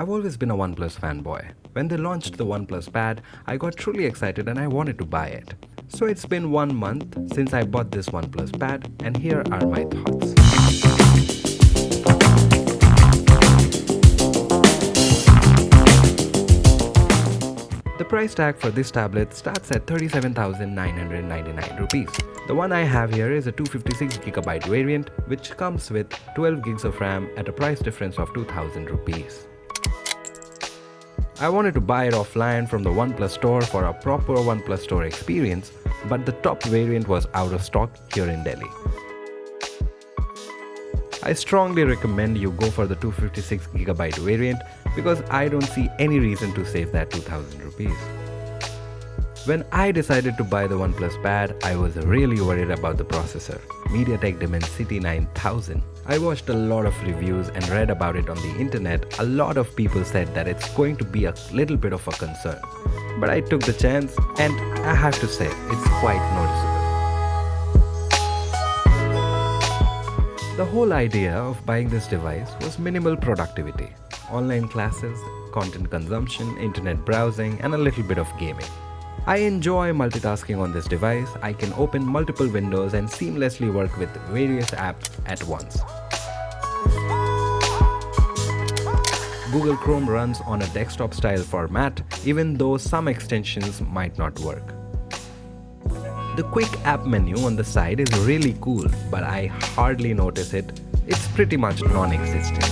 I've always been a Oneplus fanboy. When they launched the Oneplus Pad, I got truly excited and I wanted to buy it. So it's been 1 month since I bought this Oneplus Pad, and here are my thoughts. The price tag for this tablet starts at 37,999 rupees. The one I have here is a 256GB variant, which comes with 12 gigs of RAM at a price difference of 2,000 rupees. I wanted to buy it offline from the Oneplus store for a proper Oneplus store experience, but the top variant was out of stock here in Delhi. I strongly recommend you go for the 256GB variant because I don't see any reason to save that 2,000 rupees. When I decided to buy the Oneplus Pad, I was really worried about the processor, MediaTek Dimensity 9000. I watched a lot of reviews and read about it on the internet. A lot of people said that it's going to be a little bit of a concern. But I took the chance, and I have to say, it's quite noticeable. The whole idea of buying this device was minimal productivity, online classes, content consumption, internet browsing, and a little bit of gaming. I enjoy multitasking on this device. I can open multiple windows and seamlessly work with various apps at once. Google Chrome runs on a desktop style format, even though some extensions might not work. The quick app menu on the side is really cool, but I hardly notice it. It's pretty much non-existent.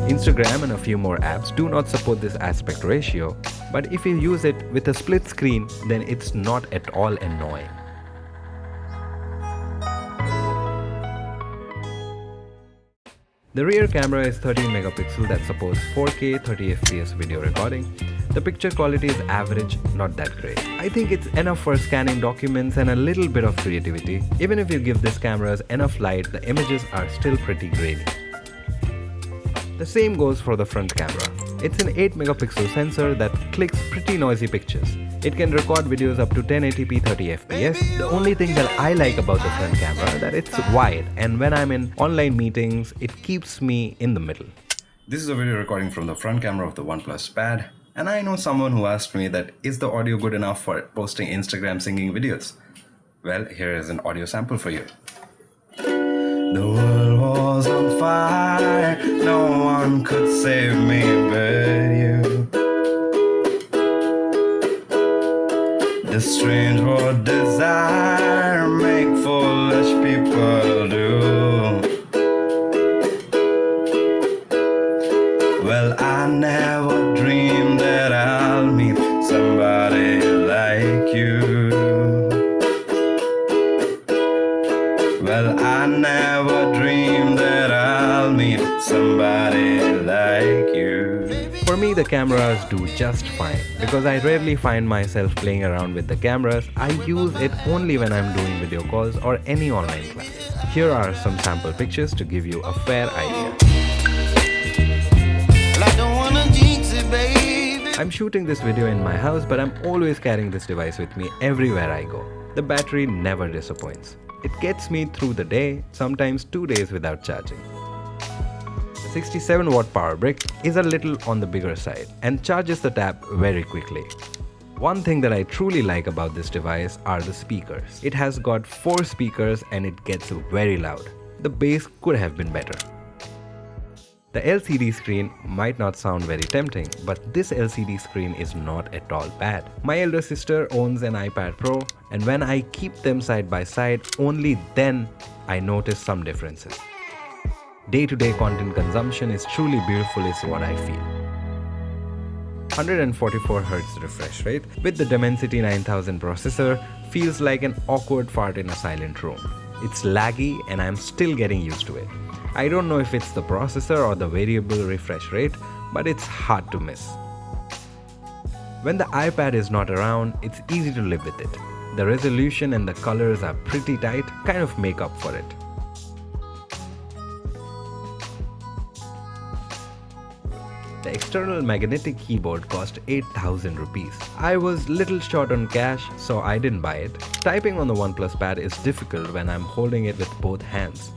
Instagram and a few more apps do not support this aspect ratio, but if you use it with a split screen, then it's not at all annoying. The rear camera is 13 megapixel that supports 4K 30fps video recording. The picture quality is average, not that great. I think it's enough for scanning documents and a little bit of creativity. Even if you give this camera enough light, the images are still pretty grainy. The same goes for the front camera. It's an 8 megapixel sensor that clicks pretty noisy pictures. It can record videos up to 1080p 30fps. The only thing that I like about the front camera is that it's wide, and when I'm in online meetings, it keeps me in the middle. This is a video recording from the front camera of the Oneplus Pad, and I know someone who asked me that is the audio good enough for posting Instagram singing videos? Well, here is an audio sample for you. The world was on fire, no one could save me but you. This strange world desire make foolish people do. Well, I never dreamed that I'll meet somebody like you. Well, I never dreamed that I'll meet somebody like you. For me, the cameras do just fine because I rarely find myself playing around with the cameras. I use it only when I'm doing video calls or any online class. Here are some sample pictures to give you a fair idea. I'm shooting this video in my house, but I'm always carrying this device with me everywhere I go. The battery never disappoints. It gets me through the day, sometimes 2 days without charging. The 67-watt power brick is a little on the bigger side and charges the tab very quickly. One thing that I truly like about this device are the speakers. It has got 4 speakers and it gets very loud. The bass could have been better. The LCD screen might not sound very tempting, but this LCD screen is not at all bad. My elder sister owns an iPad Pro, and when I keep them side by side, only then I notice some differences. Day-to-day content consumption is truly beautiful is what I feel. 144Hz refresh rate with the Dimensity 9000 processor feels like an awkward fart in a silent room. It's laggy and I'm still getting used to it. I don't know if it's the processor or the variable refresh rate, but it's hard to miss. When the iPad is not around, it's easy to live with it. The resolution and the colors are pretty tight, kind of make up for it. The external magnetic keyboard cost 8,000 rupees. I was little short on cash, so I didn't buy it. Typing on the Oneplus Pad is difficult when I'm holding it with both hands.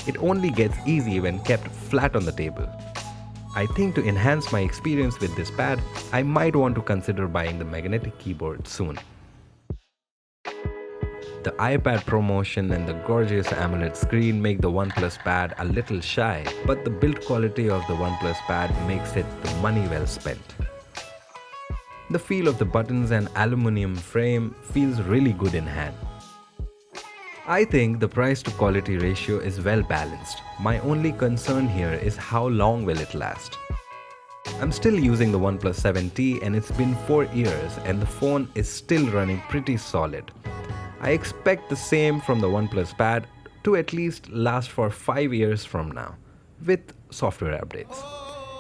It only gets easy when kept flat on the table. I think to enhance my experience with this pad, I might want to consider buying the magnetic keyboard soon. The iPad promotion and the gorgeous AMOLED screen make the Oneplus Pad a little shy, but the build quality of the Oneplus Pad makes it the money well spent. The feel of the buttons and aluminum frame feels really good in hand. I think the price to quality ratio is well balanced. My only concern here is how long will it last. I'm still using the OnePlus 7T and it's been 4 years and the phone is still running pretty solid. I expect the same from the OnePlus Pad to at least last for 5 years from now, with software updates.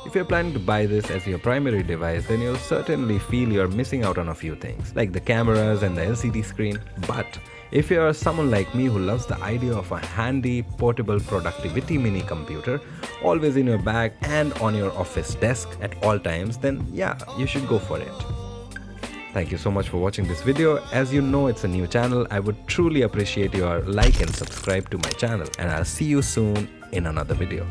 If you're planning to buy this as your primary device, then you'll certainly feel you're missing out on a few things, like the cameras and the LCD screen. But if you're someone like me who loves the idea of a handy, portable productivity mini computer, always in your bag and on your office desk at all times, then yeah, you should go for it. Thank you so much for watching this video. As you know, it's a new channel. I would truly appreciate your like and subscribe to my channel, and I'll see you soon in another video.